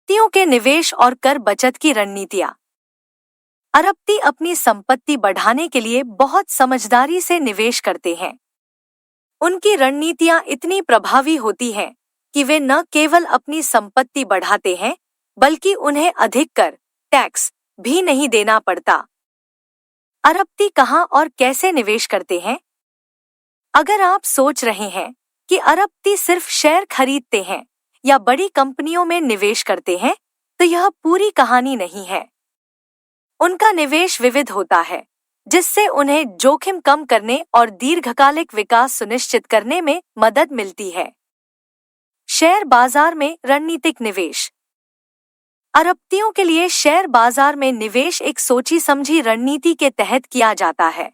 अरबतियों के निवेश और कर बचत की रणनीतियां। अरबती अपनी संपत्ति बढ़ाने के लिए बहुत समझदारी से निवेश करते हैं। उनकी रणनीतियां इतनी प्रभावी होती हैं कि वे न केवल अपनी संपत्ति बढ़ाते हैं बल्कि उन्हें अधिक कर टैक्स भी नहीं देना पड़ता। अरबती कहां और कैसे निवेश करते हैं? अगर आप सोच रहे हैं कि अरबती सिर्फ शेयर खरीदते हैं या बड़ी कंपनियों में निवेश करते हैं, तो यह पूरी कहानी नहीं है। उनका निवेश विविध होता है, जिससे उन्हें जोखिम कम करने और दीर्घकालिक विकास सुनिश्चित करने में मदद मिलती है। शेयर बाजार में रणनीतिक निवेश। अरबतियों के लिए शेयर बाजार में निवेश एक सोची समझी रणनीति के तहत किया जाता है।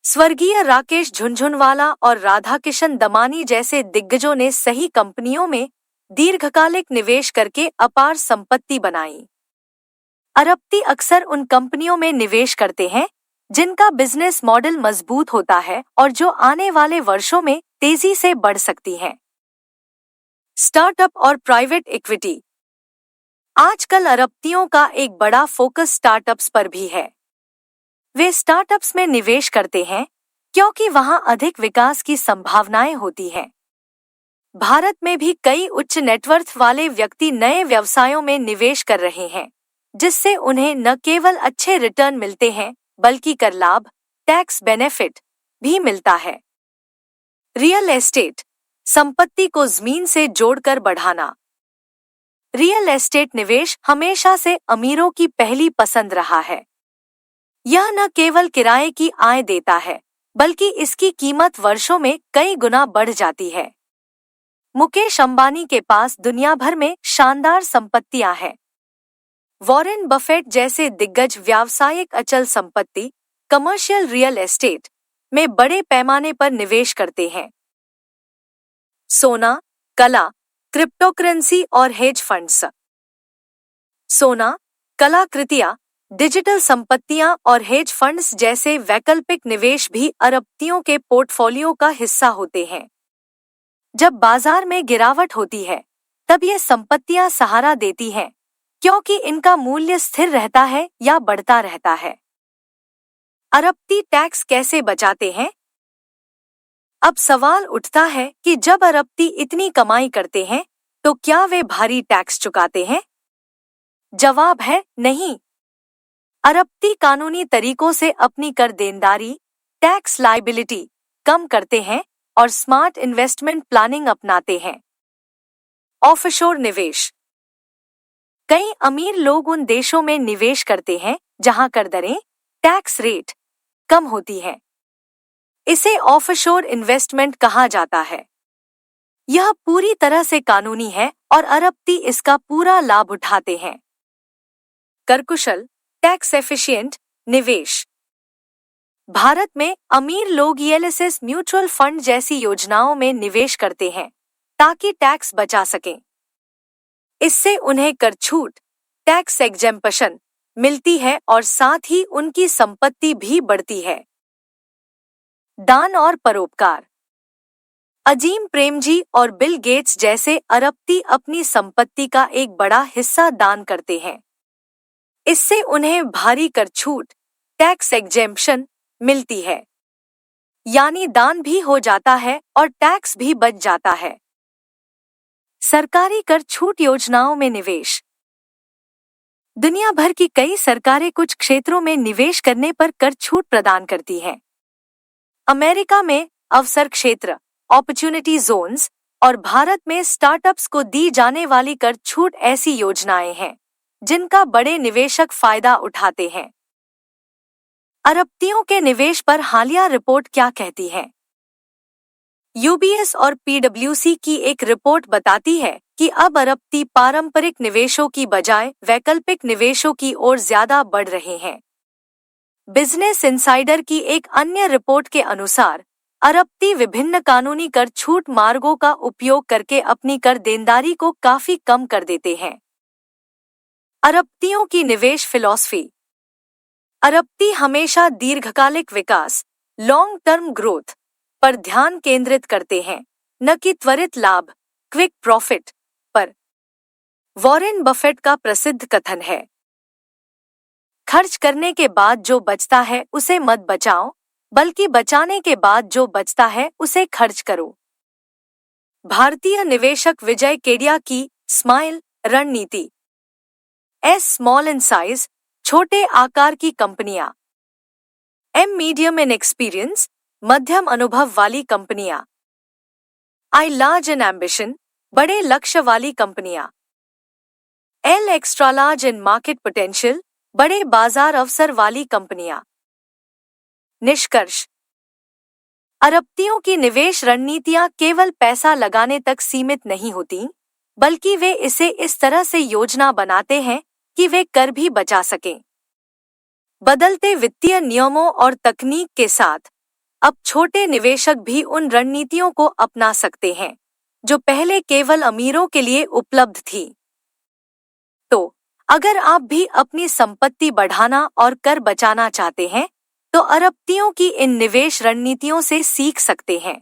स्वर्गीय राकेश झुनझुनवाला और राधाकिशन दमानी जैसे दिग्गजों ने सही कंपनियों में दीर्घकालिक निवेश करके अपार संपत्ति बनाई। अरबती अक्सर उन कंपनियों में निवेश करते हैं जिनका बिजनेस मॉडल मजबूत होता है और जो आने वाले वर्षों में तेजी से बढ़ सकती हैं। स्टार्टअप और प्राइवेट इक्विटी। आजकल अरबतियों का एक बड़ा फोकस स्टार्टअप्स पर भी है। वे स्टार्टअप्स में निवेश करते हैं क्योंकि वहां अधिक विकास की संभावनाएं होती हैं। भारत में भी कई उच्च नेटवर्थ वाले व्यक्ति नए व्यवसायों में निवेश कर रहे हैं, जिससे उन्हें न केवल अच्छे रिटर्न मिलते हैं बल्कि कर लाभ टैक्स बेनिफिट भी मिलता है। रियल एस्टेट, संपत्ति को जमीन से जोड़कर बढ़ाना। रियल एस्टेट निवेश हमेशा से अमीरों की पहली पसंद रहा है। यह न केवल किराए की आय देता है बल्कि इसकी कीमत वर्षों में कई गुना बढ़ जाती है। मुकेश अंबानी के पास दुनिया भर में शानदार संपत्तियां हैं। वॉरेन बफेट जैसे दिग्गज व्यावसायिक अचल संपत्ति कमर्शियल रियल एस्टेट में बड़े पैमाने पर निवेश करते हैं। सोना, कला, क्रिप्टोकरेंसी और हेज फंड्स। सोना, कलाकृतियां, डिजिटल संपत्तियां और हेज फंड्स जैसे वैकल्पिक निवेश भी अरबतियों के पोर्टफोलियो का हिस्सा होते हैं। जब बाजार में गिरावट होती है, तब ये संपत्तियां सहारा देती हैं क्योंकि इनका मूल्य स्थिर रहता है या बढ़ता रहता है। अरबती टैक्स कैसे बचाते हैं? अब सवाल उठता है कि जब अरबती इतनी कमाई करते हैं, तो क्या वे भारी टैक्स चुकाते हैं? जवाब है नहीं। अरबती कानूनी तरीकों से अपनी कर देनदारी टैक्स लायबिलिटी कम करते हैं और स्मार्ट इन्वेस्टमेंट प्लानिंग अपनाते हैं। ऑफशोर निवेश। कई अमीर लोग उन देशों में निवेश करते हैं जहां कर दरें टैक्स रेट कम होती हैं। इसे ऑफशोर इन्वेस्टमेंट कहा जाता है। यह पूरी तरह से कानूनी है और अरबती इसका पूरा लाभ उठाते हैं। करकुशल टैक्स एफिशिएंट निवेश। भारत में अमीर लोग ईएलएसएस म्यूचुअल फंड जैसी योजनाओं में निवेश करते हैं ताकि टैक्स बचा सकें। इससे उन्हें कर छूट टैक्स एग्जेम्पशन मिलती है और साथ ही उनकी संपत्ति भी बढ़ती है। दान और परोपकार। अजीम प्रेमजी और बिल गेट्स जैसे अरबती अपनी संपत्ति का एक बड़ा हिस्सा दान करते हैं। इससे उन्हें भारी कर छूट टैक्स एग्जेम्पशन मिलती है, यानी दान भी हो जाता है और टैक्स भी बच जाता है। सरकारी कर छूट योजनाओं में निवेश। दुनिया भर की कई सरकारें कुछ क्षेत्रों में निवेश करने पर कर छूट प्रदान करती हैं। अमेरिका में अवसर क्षेत्र अपॉर्चुनिटी जोन्स और भारत में स्टार्टअप्स को दी जाने वाली कर छूट ऐसी योजनाएं हैं जिनका बड़े निवेशक फायदा उठाते हैं। अरबतियों के निवेश पर हालिया रिपोर्ट क्या कहती है? यूबीएस और पीडब्ल्यूसी की एक रिपोर्ट बताती है कि अब अरबती पारंपरिक निवेशों की बजाय वैकल्पिक निवेशों की ओर ज्यादा बढ़ रहे हैं। बिजनेस इनसाइडर की एक अन्य रिपोर्ट के अनुसार अरबती विभिन्न कानूनी कर छूट मार्गों का उपयोग करके अपनी कर देनदारी को काफी कम कर देते हैं। अरबतियों की निवेश फिलॉसफी। अरबती हमेशा दीर्घकालिक विकास लॉन्ग टर्म ग्रोथ पर ध्यान केंद्रित करते हैं, न कि त्वरित लाभ क्विक प्रॉफिट पर। वॉरेन बफेट का प्रसिद्ध कथन है, खर्च करने के बाद जो बचता है उसे मत बचाओ, बल्कि बचाने के बाद जो बचता है उसे खर्च करो। भारतीय निवेशक विजय केडिया की स्माइल रणनीति। एस स्मॉल इन साइज, छोटे आकार की कंपनियां। एम मीडियम इन एक्सपीरियंस, मध्यम अनुभव वाली कंपनियां। आई लार्ज इन एम्बिशन, बड़े लक्ष्य वाली कंपनियां। L extra large in market potential, बड़े बाजार अवसर वाली कंपनियां। निष्कर्ष, अरबपतियों की निवेश रणनीतियां केवल पैसा लगाने तक सीमित नहीं होती, बल्कि वे इसे इस तरह से योजना बनाते हैं कि वे कर भी बचा सकें। बदलते वित्तीय नियमों और तकनीक के साथ अब छोटे निवेशक भी उन रणनीतियों को अपना सकते हैं जो पहले केवल अमीरों के लिए उपलब्ध थी। तो अगर आप भी अपनी संपत्ति बढ़ाना और कर बचाना चाहते हैं, तो अरबपतियों की इन निवेश रणनीतियों से सीख सकते हैं।